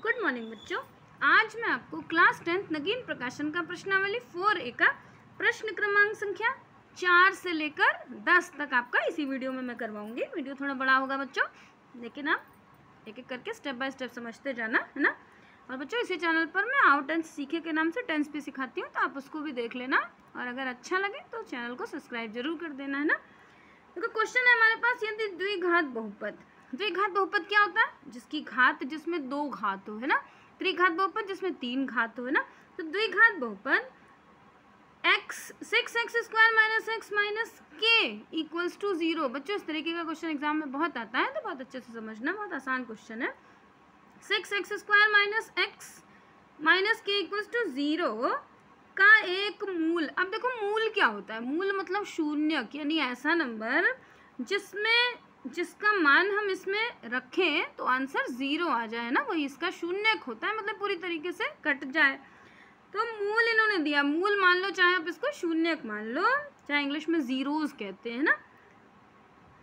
Good morning बच्चों। आज मैं आपको क्लास 10th नगीन प्रकाशन का प्रश्नावली 4A का प्रश्न क्रमांक संख्या 4 से लेकर 10 तक आपका इसी वीडियो में मैं करवाऊंगी। वीडियो थोड़ा बड़ा होगा बच्चों, लेकिन आप एक एक करके स्टेप बाय स्टेप समझते जाना, है ना। और बच्चों इसी चैनल पर मैं आओ टेंस सीखे के नाम से टेंस भी सिखाती हूँ, तो आप उसको भी देख लेना और अगर अच्छा लगे तो चैनल को सब्सक्राइब जरूर कर देना, है ना। देखो क्वेश्चन है हमारे पास, यदि द्विघात बहुपद। द्विघात बहुपद क्या होता है? जिसकी घात जिसमें दो घात हो, है ना। त्रिघात बहुपद जिसमें तीन घात हो, है ना। तो द्विघात बहुपद x k इक्वल्स टू 0। बच्चों इस तरीके का क्वेश्चन एग्जाम में बहुत आता है, तो बहुत अच्छे से समझना, बहुत आसान क्वेश्चन है। 6x² k इक्वल्स टू 0 का एक मूल। अब देखो मूल क्या होता है? मूल मतलब शून्य, यानी ऐसा नंबर जिसका मान हम इसमें रखें तो आंसर 0 आ जाए ना, वही इसका शून्यक होता है, मतलब पूरी तरीके से कट जाए। तो मूल इन्होंने दिया, मूल मान लो, चाहे आप इसको शून्यक मान लो, चाहे इंग्लिश में जीरोस कहते हैं ना।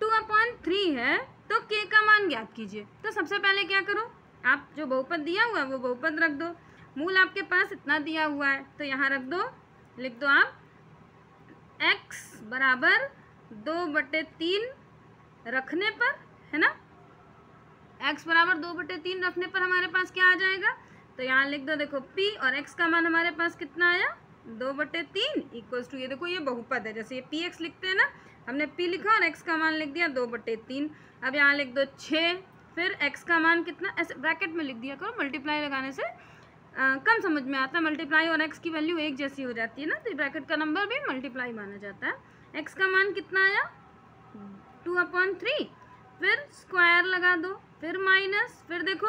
2/3 है, तो k का मान ज्ञात कीजिए। तो सबसे पहले क्या करो, आप जो बहुपद दिया हुआ है वो बहुपद रख दो। मूल आपके पास इतना दिया हुआ है तो यहाँ रख दो, लिख दो आप x बराबर 2/3 रखने पर, है ना। x बराबर 2/3 रखने पर हमारे पास क्या आ जाएगा? तो यहाँ लिख दो, देखो p और x का मान हमारे पास कितना आया? 2/3 इक्वल्स टू, ये देखो ये बहुपद है, जैसे ये px लिखते हैं ना, हमने p लिखा और x का मान लिख दिया 2/3। अब यहाँ लिख दो 6, फिर x का मान कितना, ऐसे ब्रैकेट में लिख दिया करो, मल्टीप्लाई लगाने से कम समझ में आता है। मल्टीप्लाई और x की वैल्यू एक जैसी हो जाती है ना, तो ब्रैकेट का नंबर भी मल्टीप्लाई माना जाता है। x का मान कितना आया? 2/3, फिर स्क्वायर लगा दो, फिर माइनस, फिर देखो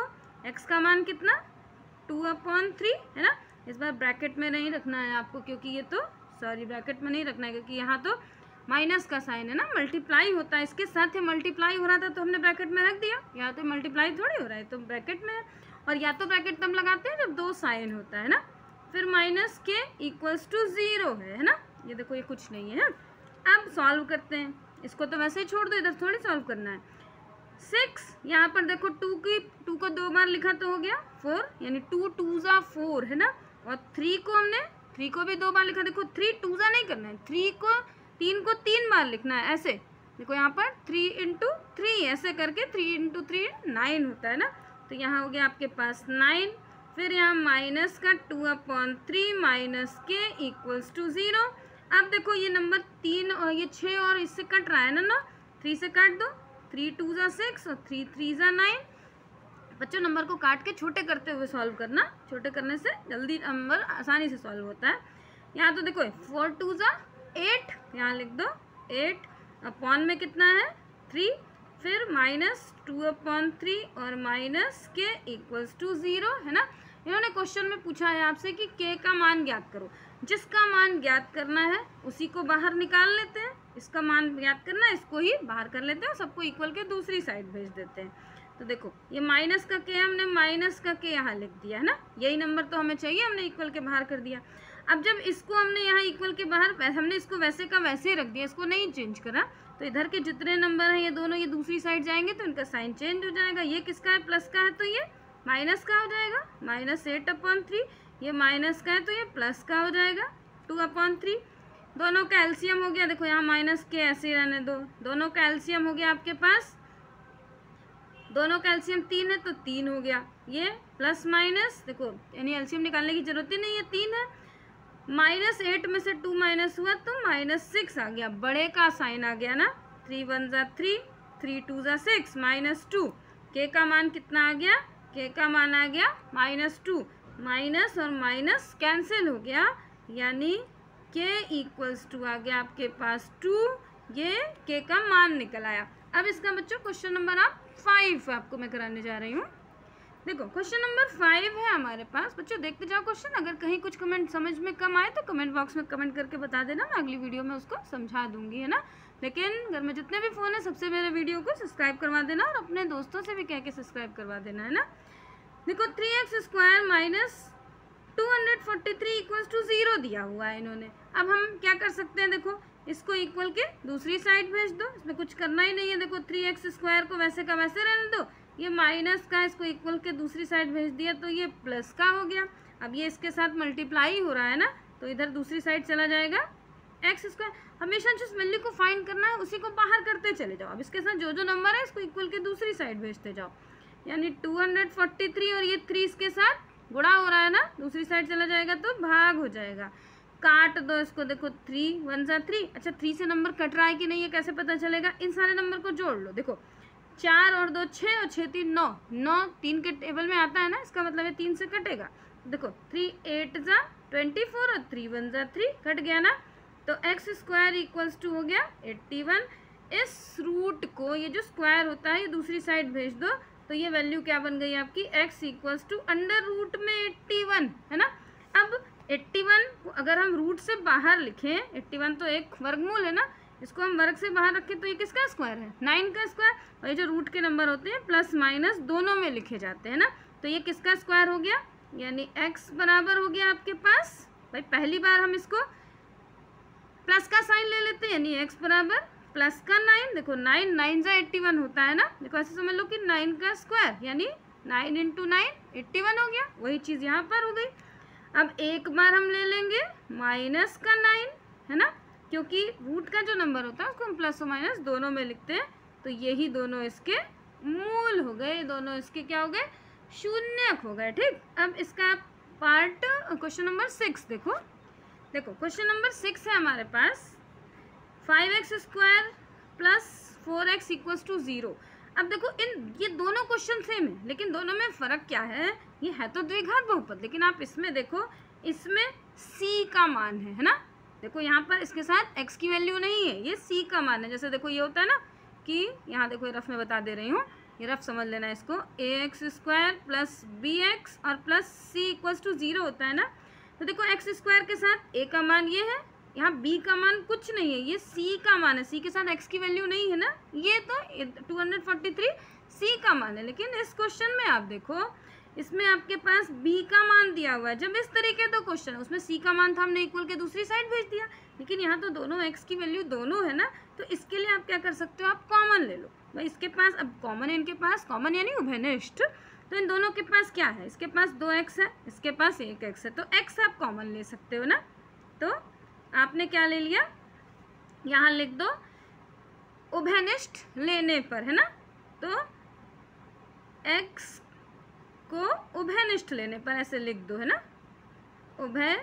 x का मान कितना? 2/3, है ना। इस बार ब्रैकेट में नहीं रखना है आपको, क्योंकि ये तो ब्रैकेट में नहीं रखना है, क्योंकि यहाँ तो माइनस का साइन है ना, मल्टीप्लाई होता है, इसके साथ ही मल्टीप्लाई हो रहा था तो हमने ब्रैकेट में रख दिया। यहाँ तो मल्टीप्लाई थोड़ी हो रहा है, तो ब्रैकेट में है। और या तो ब्रैकेट तब लगाते हैं जब दो साइन होता है ना। फिर माइनस k इक्वल्स टू 0 है ना। ये देखो ये कुछ नहीं है। अब सॉल्व करते हैं, इसको तो वैसे ही छोड़ दो, इधर थोड़ी सॉल्व करना है। 6 यहाँ पर देखो 2 को 2 बार लिखा तो हो गया 4, यानी 2 2 4, है ना। और 3 को भी 2 बार लिखा, देखो 3 2 नहीं करना है, 3 को 3 बार लिखना है, ऐसे देखो यहाँ पर 3 × 3 ऐसे करके 3 × 3 9 होता है ना। तो यहाँ हो गया आपके पास 9, फिर यहाँ माइनस का 2/3 माइनस k इक्वल्स टू 0। अब देखो ये नंबर 3 और ये 6 और इससे कट रहा है ना, 3 से काट दो, 3 2 6 और 3 3 9। बच्चों नंबर को काट के छोटे करते हुए सॉल्व करना, छोटे करने से जल्दी नंबर आसानी से सॉल्व होता है। यहाँ तो देखो 4 2 8, यहाँ लिख दो 8, अपॉन में कितना है 3, फिर माइनस 2/3 और माइनस k इक्वल्स टू 0, है ना। इन्होंने क्वेश्चन में पूछा है आपसे कि k का मान ज्ञात करो। जिसका मान ज्ञात करना है उसी को बाहर निकाल लेते हैं, इसका मान ज्ञात करना है इसको ही बाहर कर लेते हैं और सबको इक्वल के दूसरी साइड भेज देते हैं। तो देखो ये माइनस का k, हमने माइनस का k यहाँ लिख दिया, है ना। यही नंबर तो हमें चाहिए, हमने इक्वल के बाहर कर दिया। अब जब इसको हमने यहाँ इक्वल के बाहर, हमने इसको वैसे का वैसे ही रख दिया, इसको नहीं चेंज करा, तो इधर के जितने नंबर हैं ये दोनों ये दूसरी साइड जाएंगे तो इनका साइन चेंज हो जाएगा। ये किसका है? प्लस का है, तो ये माइनस का हो जाएगा, -8/3। ये माइनस का है तो ये प्लस का हो जाएगा 2/3। दोनों का एलसीएम हो गया, देखो यहाँ माइनस के ऐसे ही रहने दो, दोनों का एलसीएम हो गया आपके पास, दोनों का एलसीएम 3 है तो 3 हो गया। ये प्लस माइनस देखो, यानी एलसीएम निकालने की जरूरत ही नहीं है, 3 है। -8 में से 2 माइनस हुआ तो -6 आ गया, बड़े का साइन आ गया ना। 3 1 3, 3 2 6, -2। k का मान कितना आ गया? k का मान आ गया -2, माइनस और माइनस कैंसिल हो गया, यानी k इक्वल्स टू आ गया आपके पास 2। ये k का मान निकल आया। अब इसका बच्चों क्वेश्चन नंबर 5 आपको मैं कराने जा रही हूँ। देखो क्वेश्चन नंबर 5 है हमारे पास। बच्चों देखते जाओ क्वेश्चन, अगर कहीं कुछ कमेंट समझ में कम आए तो कमेंट बॉक्स में कमेंट करके बता देना, मैं अगली वीडियो में उसको समझा दूंगी, है ना। लेकिन घर में जितने भी फ़ोन है सबसे मेरे वीडियो को सब्सक्राइब करवा देना और अपने दोस्तों से भी कह के सब्सक्राइब करवा देना, है ना। देखो 3x² - 243 इक्वल्स टू 0 दिया हुआ है इन्होंने। अब हम क्या कर सकते हैं, देखो इसको इक्वल के दूसरी साइड भेज दो, इसमें कुछ करना ही नहीं है। देखो 3x² को वैसे का वैसे रहने दो, ये माइनस का इसको इक्वल के दूसरी साइड भेज दिया तो ये प्लस का हो गया। अब ये इसके साथ मल्टीप्लाई हो रहा है ना, तो इधर दूसरी साइड चला जाएगा एक्स स्क्वायर। हमेशा जिस वैल्यू को फाइंड करना है उसी को बाहर करते चले जाओ। अब इसके साथ जो जो नंबर है इसको इक्वल के दूसरी साइड भेजते जाओ, यानी 243 और ये 3 इसके साथ गुणा हो रहा है ना, दूसरी साइड चला जाएगा तो भाग हो जाएगा। काट दो इसको, देखो 3 1 जा 3। अच्छा 3 से नंबर कट रहा है कि नहीं ये कैसे पता चलेगा? इन सारे नंबर को जोड़ लो। देखो 4 और 2 6 और 6 3 9, 9 3 के टेबल में आता है ना, इसका मतलब है 3 से कटेगा। देखो 3 8 जा 24 और 3 1 जा 3, कट गया ना। तो एक्स स्क्वायर इक्वल्स टू हो गया 81। इस रूट को, ये जो स्क्वायर होता है, ये दूसरी साइड भेज दो तो ये वैल्यू क्या बन गई आपकी? x equals to under root में 81 है ना। अब 81 को अगर हम रूट से बाहर लिखें, 81 तो एक वर्गमूल है ना, इसको हम वर्ग से बाहर रखें तो ये किसका स्क्वायर है? 9 का स्क्वायर। और ये जो रूट के नंबर होते हैं प्लस माइनस दोनों में लिखे जाते हैं ना, तो ये किसका स्क्वायर हो गया? यानी x बराबर हो गया आपके पास, भाई पहली बार हम इसको प्लस का साइन ले लेते हैं, यानी x बराबर प्लस का 9। देखो 9 9 जा 81 होता है ना, देखो ऐसे समझ लो कि 9 का स्क्वायर यानी 9 इंटू 9 81 हो गया। वही चीज़ यहाँ पर हो गई। अब एक बार हम ले लेंगे माइनस का 9 है ना, क्योंकि रूट का जो नंबर होता है उसको हम प्लस और माइनस दोनों में लिखते हैं, तो यही दोनों इसके मूल हो गए, दोनों इसके क्या हो गए? शून्यक हो गए। ठीक, अब इसका पार्ट क्वेश्चन नंबर 6 देखो। देखो क्वेश्चन नंबर 6 है हमारे पास 5x square plus 4x equals to 0। अब देखो ये दोनों क्वेश्चन सेम है, लेकिन दोनों में फ़र्क क्या है? ये है तो द्विघात बहुपद, लेकिन आप इसमें देखो, इसमें c का मान है ना। देखो यहाँ पर इसके साथ x की वैल्यू नहीं है, ये c का मान है। जैसे देखो ये होता है ना कि यहाँ देखो ये रफ में बता दे रही हूँ, ये रफ समझ लेना इसको, ax स्क्वायर प्लस bx और प्लस c इक्वल्स टू 0 होता है ना। तो देखो एक्स स्क्वायर के साथ a का मान ये है, यहाँ b का मान कुछ नहीं है, ये c का मान है, c के साथ x की वैल्यू नहीं है ना, ये तो 243 c का मान है। लेकिन इस क्वेश्चन में आप देखो, इसमें आपके पास b का मान दिया हुआ है। जब इस तरीके दो क्वेश्चन उसमें c का मान था, हमने इक्वल के दूसरी साइड भेज दिया, लेकिन यहाँ तो दोनों x की वैल्यू दोनों है ना, तो इसके लिए आप क्या कर सकते हो? आप कॉमन ले लो भाई। इसके पास अब कॉमन है, इनके पास कॉमन यानी उभयनिष्ठ, तो इन दोनों के पास क्या है? इसके पास 2x है, इसके पास 1x है, तो x आप कॉमन ले सकते हो ना। तो आपने क्या ले लिया? यहाँ लिख दो उभयनिष्ठ लेने पर, है ना। तो x को उभयनिष्ठ लेने पर ऐसे लिख दो, है ना, उभयनिष्ठ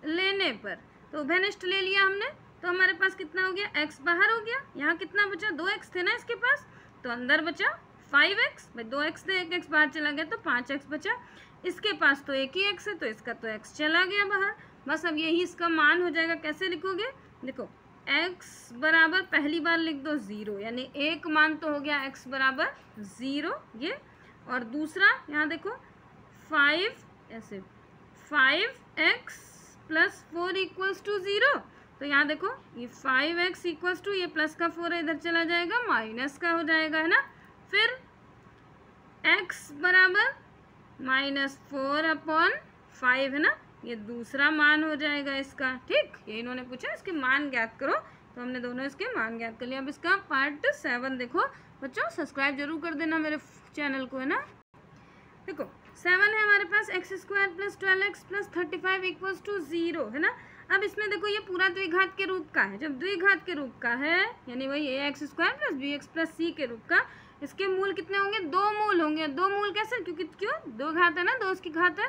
लेने पर। तो उभयनिष्ठ ले लिया हमने, तो हमारे पास कितना हो गया? x बाहर हो गया। यहाँ कितना बचा? 2x थे ना इसके पास, तो अंदर बचा 5x। भाई 2x थे, 1x बाहर चला गया तो 5x बचा। इसके पास तो एक ही x है, तो इसका तो x चला गया बाहर। बस अब यही इसका मान हो जाएगा। कैसे लिखोगे? देखो x बराबर पहली बार लिख दो 0, यानी एक मान तो हो गया x बराबर 0 ये, और दूसरा यहाँ देखो 5 ऐसे 5x प्लस 4 इक्वल्स टू 0। तो यहाँ देखो ये 5x इक्वल्स टू, ये प्लस का 4 है इधर चला जाएगा, माइनस का हो जाएगा, है ना। फिर x बराबर -4/5 है ना, ये दूसरा मान हो जाएगा इसका। ठीक, ये इन्होंने पूछा इसके मान ज्ञात करो, तो हमने दोनों इसके मान ज्ञात कर लिया। अब इसका पार्ट 7 देखो बच्चों, सब्सक्राइब जरूर कर देना मेरे चैनल को, है ना। देखो 7 है हमारे पास x square plus 12x plus 35 equals to 0, है ना। अब इसमें देखो ये पूरा द्विघात के रूप का है। जब द्विघात के रूप का है यानी वही ax square plus bx plus c के रूप का, इसके मूल कितने होंगे? 2 मूल होंगे। 2 मूल कैसे? क्योंकि क्यों? 2 घात है ना, 2 की घात है,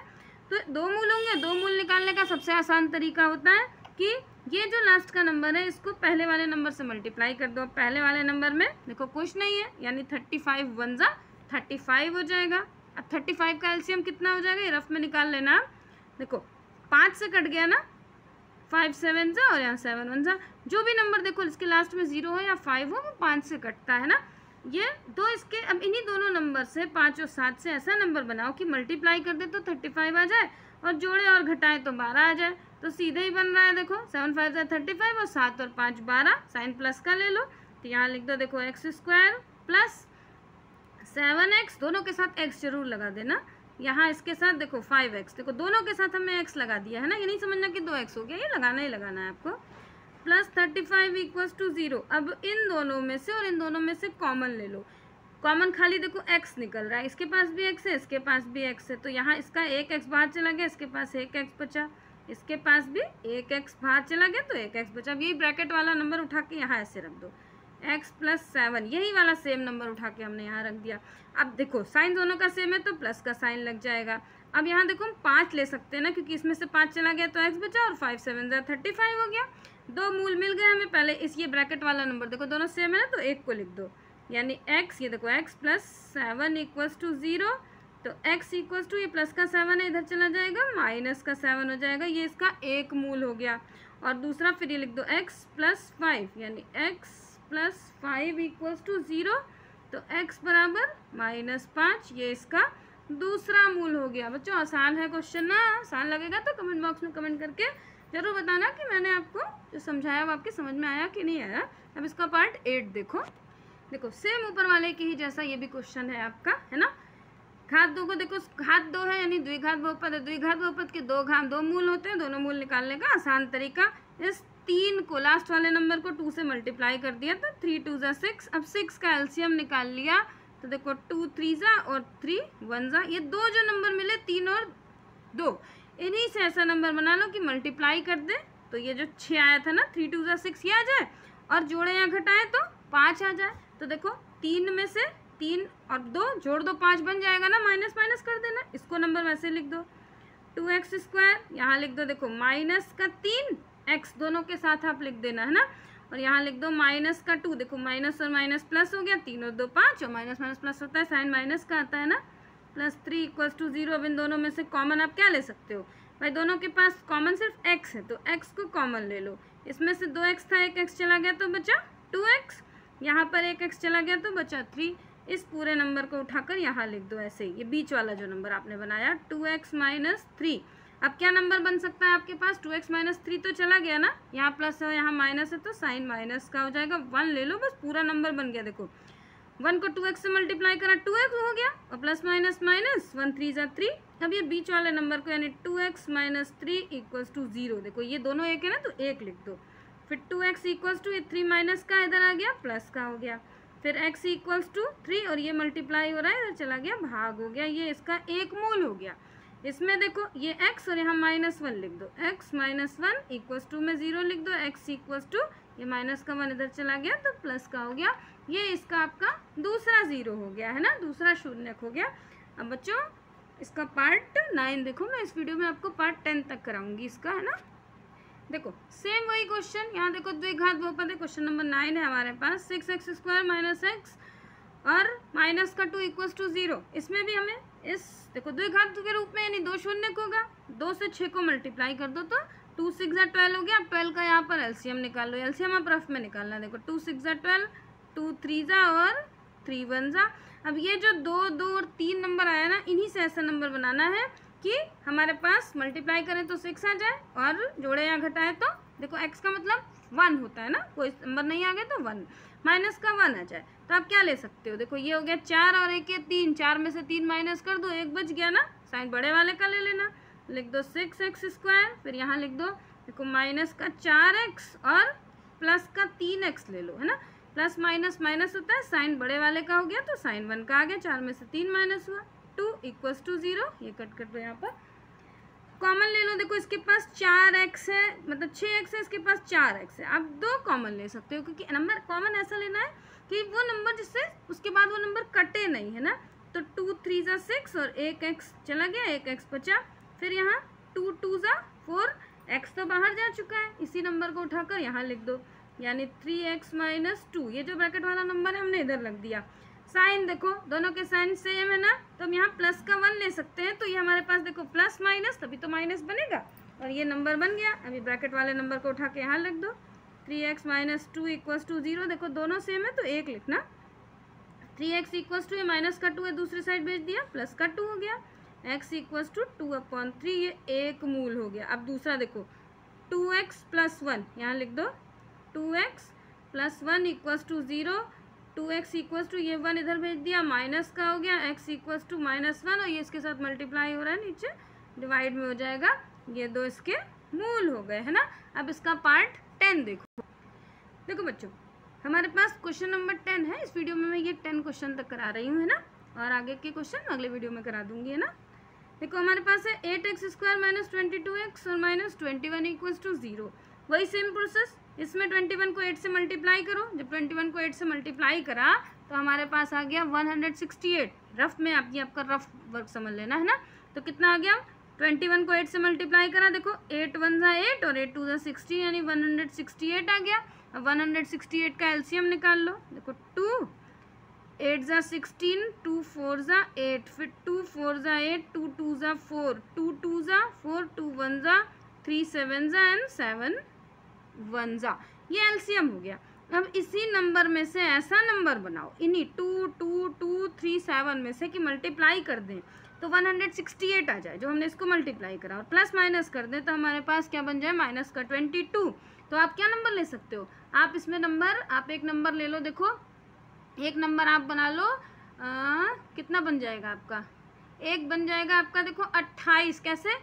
तो 2 मूल होंगे। 2 मूल निकालने का सबसे आसान तरीका होता है कि ये जो लास्ट का नंबर है इसको पहले वाले नंबर से मल्टीप्लाई कर दो। पहले वाले नंबर में देखो कुछ नहीं है, यानी 35 1 जा 35 हो जाएगा। अब 35 का एलसीएम कितना हो जाएगा? ये रफ में निकाल लेना। देखो 5 से कट गया ना, 5 7 जा और यहाँ 7 1 जा। जो भी नंबर देखो इसके लास्ट में 0 हो या 5 हो, वो 5 से कटता है ना। ये दो इसके, अब इन्हीं दोनों नंबर से 5 और 7 से ऐसा नंबर बनाओ कि मल्टीप्लाई कर दे तो 35 आ जाए, और जोड़े और घटाए तो 12 आ जाए। तो सीधे ही बन रहा है। देखो 7 5 जा 35 और 7 और 5 12, साइन प्लस का ले लो, तो यहाँ लिख दो देखो x स्क्वायर प्लस 7x, दोनों के साथ x जरूर लगा देना। यहाँ इसके साथ देखो 5x, देखो दोनों के साथ हमने x लगा दिया है ना, ये नहीं समझना कि 2x हो गया, ये लगाना ही लगाना है आपको। Plus 35 equals to 0। अब इन दोनों में से और इन दोनों में से कॉमन ले लो। कॉमन खाली देखो x निकल रहा है, इसके पास भी x है, इसके पास भी x है, तो यहाँ इसका एक x बाहर चला गया, इसके पास एक x बचा, इसके पास भी एक x बाहर चला गया, तो एक x बचा। अब यही ब्रैकेट वाला नंबर उठा के यहाँ ऐसे रख दो, x प्लस 7, यही वाला सेम नंबर उठा के हमने यहाँ रख दिया। अब देखो साइन दोनों का सेम है तो प्लस का साइन लग जाएगा। अब यहाँ देखो हम 5 ले सकते हैं ना, क्योंकि इसमें से 5 चला गया तो x बचा और 5 7 35 हो गया। दो मूल मिल गए हमें। पहले इस ये ब्रैकेट वाला नंबर देखो दोनों सेम है ना, तो एक को लिख दो, यानी x, ये देखो x प्लस 7 इक्वल्स टू 0, तो x इक्वल्स टू ये प्लस का 7 है इधर चला जाएगा, माइनस का 7 हो जाएगा, ये इसका एक मूल हो गया। और दूसरा फिर ये लिख दो x प्लस 5, यानी x प्लस 5 इक्वल्स टू 0, तो x बराबर -5, ये इसका दूसरा मूल हो गया। बच्चों आसान है क्वेश्चन ना? आसान लगेगा तो कमेंट बॉक्स में कमेंट करके ज़रूर बताना कि मैंने आपको जो समझाया वो आपके समझ में आया कि नहीं आया। अब इसका पार्ट 8 देखो सेम ऊपर वाले के ही जैसा ये भी क्वेश्चन है आपका, है ना। घात 2 को देखो, घात 2 है यानी द्विघात बहुपद है, द्विघात बहुपद के दो मूल होते हैं, दोनों मूल निकालने का आसान तरीका, इस 3 को लास्ट वाले नंबर को 2 से मल्टीप्लाई कर दिया तो 3 2 ज़ा 6। अब 6 का एलसीएम निकाल लिया तो देखो 2 3 ज़ा और 3 1 ज़ा, ये दो जो नंबर मिले 3 और 2, इन्हीं से ऐसा नंबर बना लो कि मल्टीप्लाई कर दे तो ये जो 6 आया था ना 3 2 ज़ा 6 ये आ जाए, और जोड़े या घटाए तो 5 आ जाए। तो देखो 3 में से 3 और 2 जोड़ दो 5 बन जाएगा ना, माइनस माइनस कर देना, इसको नंबर वैसे लिख दो 2x², यहाँ लिख दो देखो माइनस का 3 x दोनों के साथ आप लिख देना, है ना। और यहाँ लिख दो माइनस का 2, देखो माइनस और माइनस प्लस हो गया, 3 और 2 5, और माइनस माइनस प्लस होता है, साइन माइनस का आता है ना, प्लस 3 इक्वल्स टू 0। अब इन दोनों में से कॉमन आप क्या ले सकते हो भाई, दोनों के पास कॉमन सिर्फ x है तो x को कॉमन ले लो। इसमें से 2x था, एक x चला गया तो बचा 2x, यहाँ पर एक x चला गया तो बचा 3। इस पूरे नंबर को उठाकर यहाँ लिख दो ऐसे ही, ये बीच वाला जो नंबर आपने बनाया 2x माइनस 3। अब क्या नंबर बन सकता है आपके पास, 2x माइनस 3 तो चला गया ना, यहाँ प्लस है यहाँ माइनस है तो साइन माइनस का हो जाएगा, 1 ले लो, बस पूरा नंबर बन गया। देखो 1 को 2x से मल्टीप्लाई करा 2x हो गया, और प्लस माइनस माइनस 1 3 ज़ा 3। अब ये बीच वाले नंबर को यानी 2x माइनस 3 इक्वल्स टू 0, देखो ये दोनों एक है ना तो एक लिख दो, फिर 2x इक्वल्स टू ये 3 माइनस का इधर आ गया प्लस का हो गया, फिर x इक्वल्स टू 3 और ये मल्टीप्लाई हो रहा है इधर चला गया भाग हो गया, ये इसका एक मूल हो गया। इसमें देखो ये x और यहाँ -1 लिख दो, x -1 इक्वल्स टू में 0 लिख दो, x इक्वल्स टू ये माइनस का 1 इधर चला गया तो प्लस का हो गया, ये इसका आपका दूसरा 0 हो गया, है ना, दूसरा शून्यक हो गया। अब बच्चों इसका पार्ट 9 देखो, मैं इस वीडियो में आपको पार्ट 10 तक कराऊंगी इसका, है ना। देखो सेम वही क्वेश्चन, यहाँ देखो द्विघात बहुपद है, क्वेश्चन नंबर 9 है हमारे पास, 6x² माइनस x और माइनस का 2 इक्वल्स टू 0। इसमें भी हमें इस देखो द्विघात के रूप में यानी 2 शून्यक होगा, 2 से 6 को मल्टीप्लाई कर दो तो 2 6 ज़ा 12 हो गया। अब 12 का यहाँ पर एलसीएम निकाल लो, एलसीएम आप रफ में निकालना, देखो 2 6 ज़ा 12, 2 3 ज़ा और 3 1 ज़ा। अब ये जो 2 2 और 3 नंबर आया ना, इन्हीं से ऐसा नंबर बनाना है कि हमारे पास मल्टीप्लाई करें तो 6 आ जाए और जोड़े या घटाए तो देखो x का मतलब 1 होता है ना, कोई नंबर नहीं आ गया तो 1, माइनस का 1 आ जाए तो आप क्या ले सकते हो, देखो ये हो गया 4 और 1 3, 4 में से 3 माइनस कर दो, 1 बच गया ना, साइन बड़े वाले का ले लेना, लिख दो 6x², फिर यहाँ लिख दो देखो माइनस का 4x और प्लस का 3x ले लो, है ना, प्लस माइनस माइनस होता है, साइन बड़े वाले का हो गया तो साइन 1 का आ गया, 4 में से 3 माइनस हुआ, 2 इक्वल्स टू 0, ये कट कर दो, यहाँ पर कॉमन ले लो, देखो इसके पास 4x है, मतलब 6x है, इसके पास 4x है, आप 2 कॉमन ले सकते हो, क्योंकि नंबर कॉमन ऐसा लेना है कि वो नंबर जिससे उसके बाद वो नंबर कटे नहीं, है ना। तो 2 3 ज़ा 6 और 1x चला गया, 1x बचा, फिर यहाँ 2 2 ज़ा 4, x तो बाहर जा चुका है, इसी नंबर को उठाकर यहाँ लिख दो, यानी 3x माइनस 2, ये जो ब्रैकेट वाला नंबर है हमने इधर रख दिया। साइन देखो दोनों के साइन सेम है ना, तो हम यहाँ प्लस का 1 ले सकते हैं, तो ये हमारे पास देखो प्लस माइनस तभी तो माइनस बनेगा, और ये नंबर बन गया। अभी ब्रैकेट वाले नंबर को उठा के यहाँ लिख दो, 3x माइनस 2 इक्वल्स टू 0, देखो दोनों सेम है तो 1 लिखना, 3x इक्वल्स टू ये माइनस का 2 है दूसरी साइड भेज दिया, प्लस का 2 हो गया, x इक्वल्स टू 2/3, ये एक मूल हो गया। अब दूसरा देखो 2x प्लस 1, यहाँ लिख दो 2x plus 1 equals to 0, 2x equals to ये 1 इधर भेज दिया, माइनस का हो गया, x इक्वल्स टू -1 और ये इसके साथ मल्टीप्लाई हो रहा है, नीचे डिवाइड में हो जाएगा, ये 2 इसके मूल हो गए, है ना। अब इसका पार्ट 10 देखो बच्चों, हमारे पास क्वेश्चन नंबर 10 है। इस वीडियो में मैं ये 10 क्वेश्चन तक करा रही हूँ, है ना, और आगे के क्वेश्चन अगले वीडियो में करा दूंगी, है ना। देखो हमारे पास है 8x² माइनस 22x और माइनस 21 इक्वल्स टू 0। वही सेम प्रोसेस, इसमें 21 को 8 से मल्टीप्लाई करो। जब 21 को 8 से मल्टीप्लाई करा तो हमारे पास आ गया 168। रफ में आपका रफ वर्क समझ लेना, है ना। तो कितना आ गया, 21 को 8 से मल्टीप्लाई करा, देखो 8 1 ज़ा 8 और 8 2 ज़ा 16 यानी 168 आ गया। अब 168 का एलसीएम निकाल लो। देखो 2 8 ज़ा 16, 2 4 ज़ा 8, फिर 2 4 ज़ा 8, 2 2 ज़ा 4, 2 2 ज़ा 4, 2 1 ज़ा 3, 7 ज़ा एंड 7 1 ज़ा, ये एलसीएम हो गया। अब इसी नंबर में से ऐसा नंबर बनाओ, इन्हीं 2 2 2 3 7 में से कि मल्टीप्लाई कर दें तो 168 आ जाए, जो हमने इसको मल्टीप्लाई करा, और प्लस माइनस कर दें तो हमारे पास क्या बन जाए, माइनस का 22। तो आप क्या नंबर ले सकते हो, आप इसमें नंबर, आप एक नंबर ले लो। देखो एक नंबर आप बना लो, कितना बन जाएगा आपका, एक बन जाएगा आपका, देखो 28। कैसे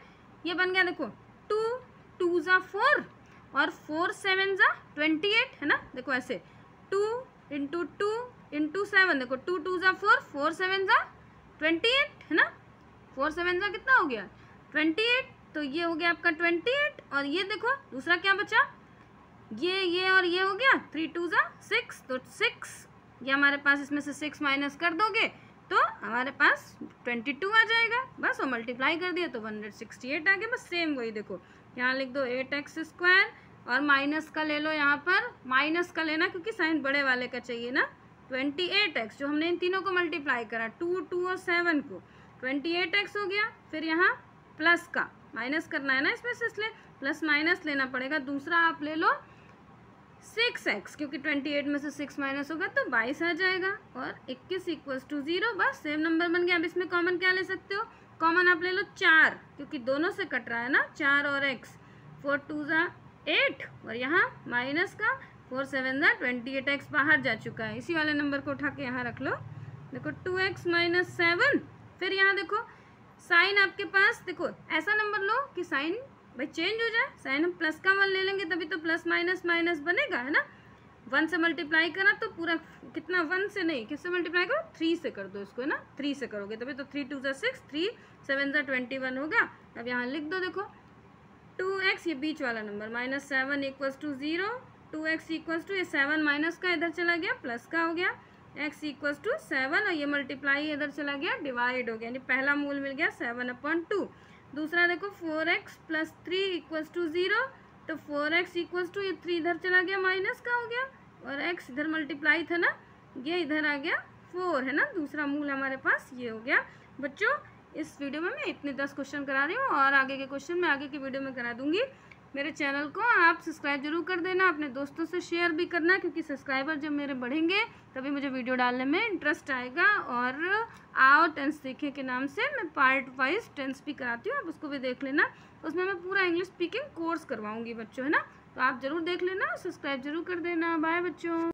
ये बन गया, देखो 2 2 ज़ा 4 और 4 7 ज़ा 28, है ना। देखो ऐसे 2 इंटू 2 इंटू 7, देखो 2 2 ज़ा 4, 4 7 ज़ा 28, है ना। 4 7 ज़ा कितना हो गया, 28। तो ये हो गया आपका 28। और ये देखो दूसरा क्या बचा, ये और ये हो गया 3 2 ज़ा 6, तो 6, ये हमारे पास इसमें से 6 माइनस कर दोगे तो हमारे पास 22 आ जाएगा। बस वो मल्टीप्लाई कर दिया तो 168 आ गया। बस सेम वही देखो, यहाँ लिख दो 8x² और माइनस का ले लो, यहाँ पर माइनस का लेना क्योंकि साइन बड़े वाले का चाहिए ना। 28x जो हमने इन तीनों को मल्टीप्लाई करा, 2 2 और 7 को, 28x हो गया। फिर यहाँ प्लस का माइनस करना है ना इसमें से, इसलिए प्लस माइनस लेना पड़ेगा। दूसरा आप ले लो 6x, क्योंकि 28 में से 6 माइनस होगा तो 22 आ जाएगा, और 21 इक्वल्स टू 0। बस सेम नंबर बन गया। अब इसमें कॉमन क्या ले सकते हो, कॉमन आप ले लो 4, क्योंकि दोनों से कट रहा है ना, 4 और x। 4 2 ज़ा 8 और यहाँ माइनस का 4 7 ज़ा 28x बाहर जा चुका है। इसी वाले नंबर को उठा के यहाँ रख लो। देखो 2x माइनस 7। फिर यहाँ देखो साइन आपके पास, देखो ऐसा नंबर लो कि साइन भाई चेंज हो जाए। साइन हम प्लस का 1 ले लेंगे तभी तो प्लस माइनस माइनस बनेगा, है ना। 1 से मल्टीप्लाई करा तो पूरा कितना, 1 से नहीं, किससे मल्टीप्लाई करो, 3 से कर दो इसको, है ना। 3 से करोगे तभी तो 3 2 ज़ा 6, 3 7 ज़ा 21 होगा। अब यहाँ लिख दो, देखो 2x, ये बीच वाला number, minus 7 equals to 0। 2x equals to, ये 7 माइनस का इधर चला गया, प्लस का हो गया, x इक्वल्स टू 7 और ये मल्टीप्लाई इधर चला गया, डिवाइड हो गया, यानी पहला मूल मिल गया 7/2। दूसरा देखो 4x प्लस 3 इक्वल्स टू 0, तो 4x इक्वल्स टू, ये 3 इधर चला गया, माइनस का हो गया, और x इधर मल्टीप्लाई था ना, ये इधर आ गया 4, है ना। दूसरा मूल हमारे पास ये हो गया। बच्चों इस वीडियो में मैं इतने 10 क्वेश्चन करा रही हूँ, और आगे के क्वेश्चन मैं आगे की वीडियो में करा दूंगी। मेरे चैनल को आप सब्सक्राइब जरूर कर देना, अपने दोस्तों से शेयर भी करना, क्योंकि सब्सक्राइबर जब मेरे बढ़ेंगे तभी मुझे वीडियो डालने में इंटरेस्ट आएगा। और आओ टेंस सीखे के नाम से मैं पार्ट वाइज टेंस भी कराती हूँ, आप उसको भी देख लेना। उसमें मैं पूरा इंग्लिश स्पीकिंग कोर्स करवाऊँगी बच्चों, है ना। तो आप ज़रूर देख लेना, सब्सक्राइब जरूर कर देना। बाय बच्चों।